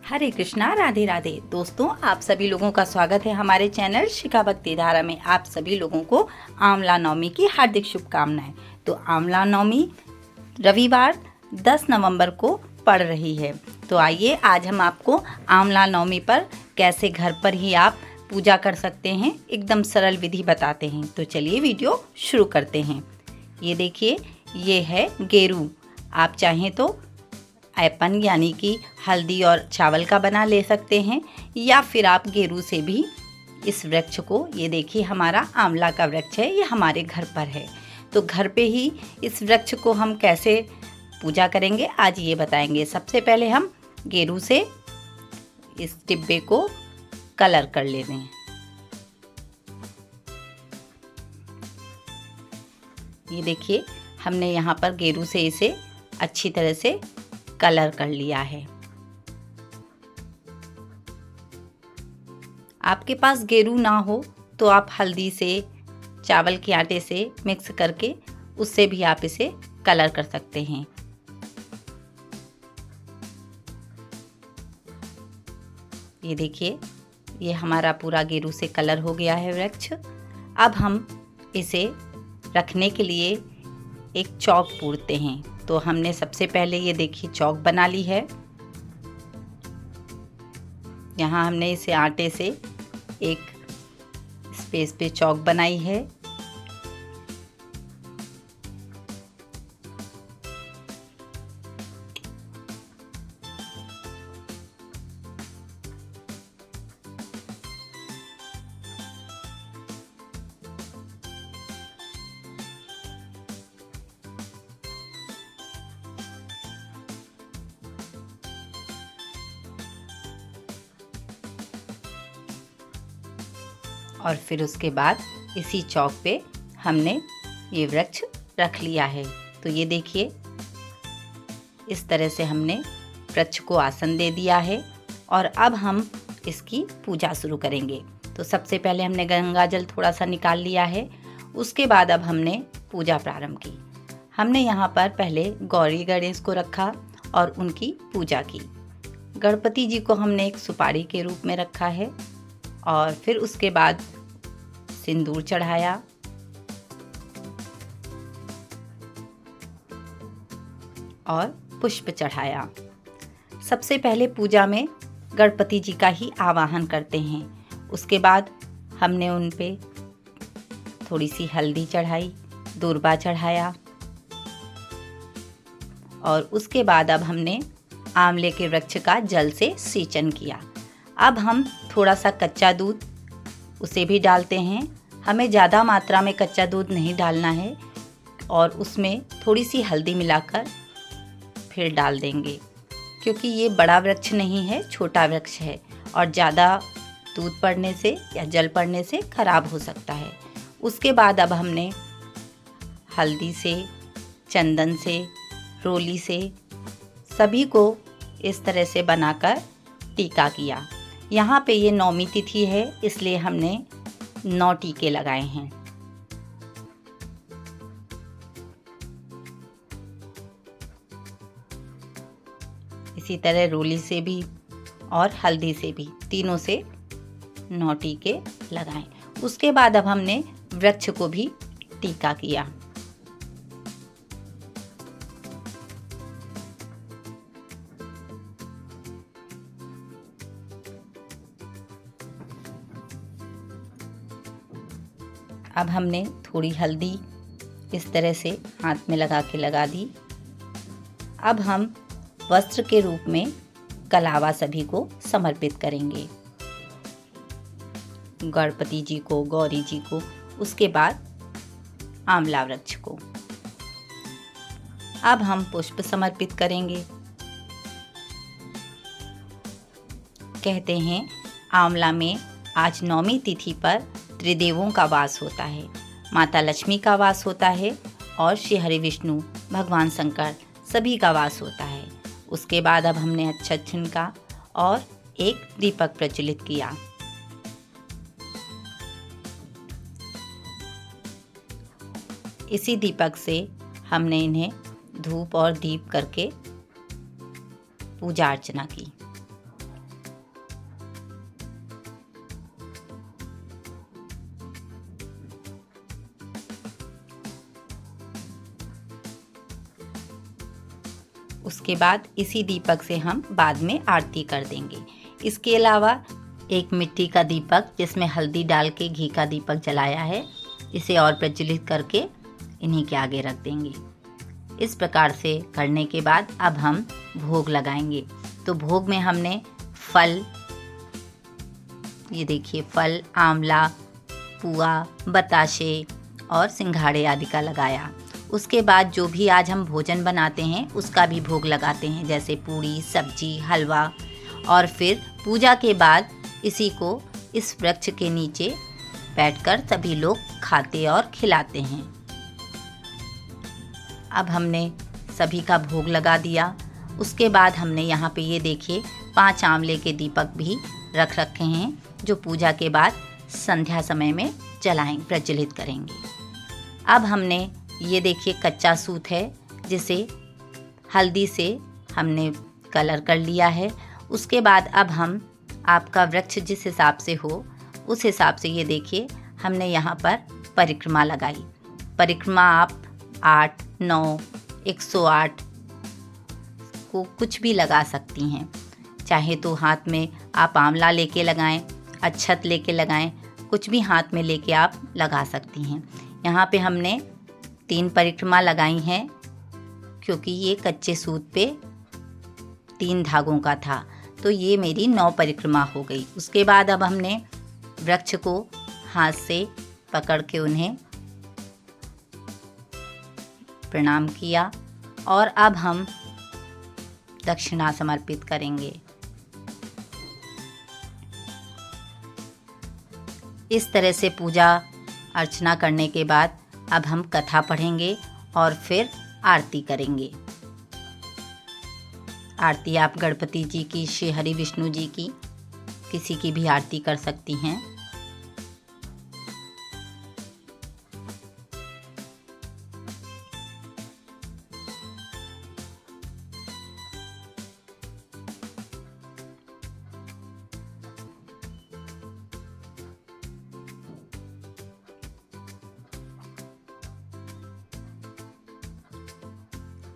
हरे कृष्णा, राधे राधे। दोस्तों, आप सभी लोगों का स्वागत है हमारे चैनल शिखा भक्ति धारा में। आप सभी लोगों को आंवला नवमी की हार्दिक शुभकामनाएं। तो आंवला नवमी रविवार 10 नवंबर को पड़ रही है। तो आइए आज हम आपको आंवला नवमी पर कैसे घर पर ही आप पूजा कर सकते हैं, एकदम सरल विधि बताते हैं। तो चलिए वीडियो शुरू करते हैं। ये देखिए, ये है गेरू। आप चाहें तो ऐपन यानी कि हल्दी और चावल का बना ले सकते हैं, या फिर आप गेरू से भी इस वृक्ष को, ये देखिए हमारा आंवला का वृक्ष है, ये हमारे घर पर है। तो घर पे ही इस वृक्ष को हम कैसे पूजा करेंगे आज ये बताएंगे। सबसे पहले हम गेरू से इस डिब्बे को कलर कर लेते हैं। ये देखिए, हमने यहाँ पर गेरू से इसे अच्छी तरह से कलर कर लिया है। आपके पास गेरू ना हो तो आप हल्दी से, चावल के आटे से मिक्स करके उससे भी आप इसे कलर कर सकते हैं। ये देखिए, ये हमारा पूरा गेरू से कलर हो गया है वृक्ष। अब हम इसे रखने के लिए एक चौक पूरते हैं। तो हमने सबसे पहले ये देखिए चौक बना ली है। यहाँ हमने इसे आटे से एक स्पेस पे चौक बनाई है। और फिर उसके बाद इसी चौक पे हमने ये वृक्ष रख लिया है। तो ये देखिए, इस तरह से हमने वृक्ष को आसन दे दिया है। और अब हम इसकी पूजा शुरू करेंगे। तो सबसे पहले हमने गंगा जल थोड़ा सा निकाल लिया है। उसके बाद अब हमने पूजा प्रारंभ की। हमने यहाँ पर पहले गौरी गणेश को रखा और उनकी पूजा की। गणपति जी को हमने एक सुपारी के रूप में रखा है। और फिर उसके बाद सिंदूर चढ़ाया। और पुष्प चढ़ाया। सबसे पहले पूजा में गणपति जी का ही आवाहन करते हैं। उसके बाद हमने उन पे थोड़ी सी हल्दी चढ़ाई, दूर्वा चढ़ाया। और उसके बाद अब हमने आंवले के वृक्ष का जल से सिंचन किया। अब हम थोड़ा सा कच्चा दूध उसे भी डालते हैं। हमें ज़्यादा मात्रा में कच्चा दूध नहीं डालना है। और उसमें थोड़ी सी हल्दी मिलाकर फिर डाल देंगे, क्योंकि ये बड़ा वृक्ष नहीं है, छोटा वृक्ष है और ज़्यादा दूध पड़ने से या जल पड़ने से खराब हो सकता है। उसके बाद अब हमने हल्दी से, चंदन से, रोली से सभी को इस तरह से बनाकर टीका किया। यहाँ पे ये नौमी तिथि है, इसलिए हमने 9 टीके लगाए हैं। इसी तरह रोली से भी और हल्दी से भी, तीनों से 9 टीके लगाए। उसके बाद अब हमने वृक्ष को भी टीका किया। अब हमने थोड़ी हल्दी इस तरह से हाथ में लगा दी। अब हम वस्त्र के रूप में कलावा सभी को समर्पित करेंगे, गणपति जी को, गौरी जी को, उसके बाद आंवला वृक्ष को। अब हम पुष्प समर्पित करेंगे। कहते हैं आंवला में आज नौमी तिथि पर त्रिदेवों का वास होता है। माता लक्ष्मी का वास होता है और श्री हरि विष्णु, भगवान शंकर सभी का वास होता है। उसके बाद अब हमने अक्षत छिनका और एक दीपक प्रज्वलित किया। इसी दीपक से हमने इन्हें धूप और दीप करके पूजा अर्चना की। उसके बाद इसी दीपक से हम बाद में आरती कर देंगे। इसके अलावा एक मिट्टी का दीपक जिसमें हल्दी डाल के घी का दीपक जलाया है, इसे और प्रज्वलित करके इन्हीं के आगे रख देंगे। इस प्रकार से करने के बाद अब हम भोग लगाएंगे। तो भोग में हमने फल, ये देखिए फल, आंवला, पुआ, बताशे और सिंघाड़े आदि का लगाया। उसके बाद जो भी आज हम भोजन बनाते हैं उसका भी भोग लगाते हैं, जैसे पूड़ी, सब्जी, हलवा। और फिर पूजा के बाद इसी को इस वृक्ष के नीचे बैठकर सभी लोग खाते और खिलाते हैं। अब हमने सभी का भोग लगा दिया। उसके बाद हमने यहाँ पे ये देखिए 5 आंवले के दीपक भी रख रखे हैं, जो पूजा के बाद संध्या समय में प्रज्वलित करेंगे। अब हमने ये देखिए कच्चा सूत है, जिसे हल्दी से हमने कलर कर लिया है। उसके बाद अब हम, आपका वृक्ष जिस हिसाब से हो उस हिसाब से, ये देखिए हमने यहाँ पर परिक्रमा लगाई। परिक्रमा आप 8, 9, 108 को कुछ भी लगा सकती हैं। चाहे तो हाथ में आप आंवला लेके लगाएं, अक्षत लेके लगाएं, कुछ भी हाथ में लेके आप लगा सकती हैं। यहाँ पे हमने 3 परिक्रमा लगाई हैं, क्योंकि ये कच्चे सूत पे 3 धागों का था, तो ये मेरी 9 परिक्रमा हो गई। उसके बाद अब हमने वृक्ष को हाथ से पकड़ के उन्हें प्रणाम किया और अब हम दक्षिणा समर्पित करेंगे। इस तरह से पूजा अर्चना करने के बाद अब हम कथा पढ़ेंगे और फिर आरती करेंगे। आरती आप गणपति जी की, श्री हरि विष्णु जी की, किसी की भी आरती कर सकती हैं।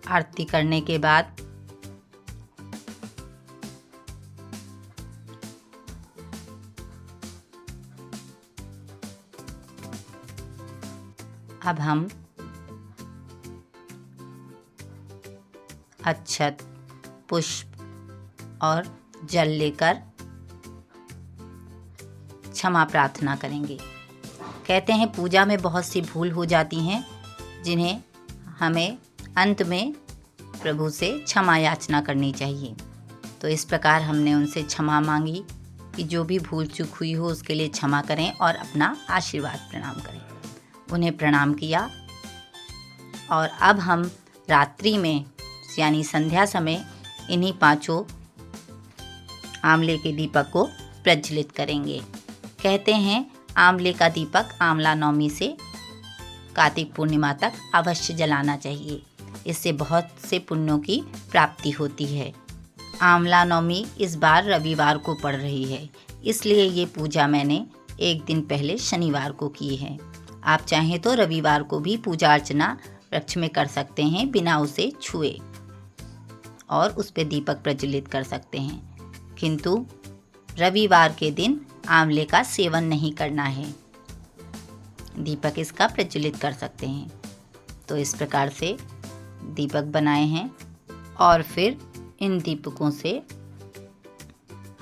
आरती करने के बाद अब हम अक्षत, पुष्प और जल लेकर क्षमा प्रार्थना करेंगे। कहते हैं पूजा में बहुत सी भूल हो जाती हैं, जिन्हें हमें अंत में प्रभु से क्षमा याचना करनी चाहिए। तो इस प्रकार हमने उनसे क्षमा मांगी कि जो भी भूल चूक हुई हो उसके लिए क्षमा करें और अपना आशीर्वाद प्रणाम करें। उन्हें प्रणाम किया और अब हम रात्रि में यानी संध्या समय इन्हीं 5 आंवले के दीपक को प्रज्वलित करेंगे। कहते हैं आंवले का दीपक आंवला नवमी से कार्तिक पूर्णिमा तक अवश्य जलाना चाहिए। इससे बहुत से पुण्यों की प्राप्ति होती है। आंवला नवमी इस बार रविवार को पड़ रही है, इसलिए ये पूजा मैंने एक दिन पहले शनिवार को की है। आप चाहें तो रविवार को भी पूजा अर्चना वृक्ष में कर सकते हैं, बिना उसे छुए, और उस पर दीपक प्रज्वलित कर सकते हैं। किंतु रविवार के दिन आंवले का सेवन नहीं करना है, दीपक इसका प्रज्वलित कर सकते हैं। तो इस प्रकार से दीपक बनाए हैं और फिर इन दीपकों से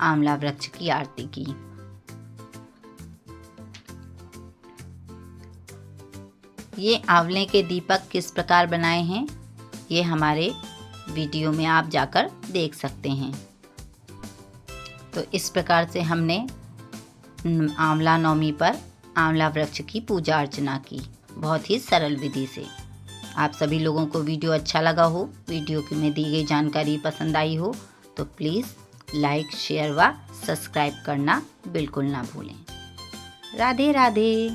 आंवला वृक्ष की आरती की। ये आंवले के दीपक किस प्रकार बनाए हैं, ये हमारे वीडियो में आप जाकर देख सकते हैं। तो इस प्रकार से हमने आंवला नवमी पर आंवला वृक्ष की पूजा अर्चना की, बहुत ही सरल विधि से। आप सभी लोगों को वीडियो अच्छा लगा हो, वीडियो में दी गई जानकारी पसंद आई हो, तो प्लीज़ लाइक, शेयर व सब्सक्राइब करना बिल्कुल ना भूलें। राधे राधे।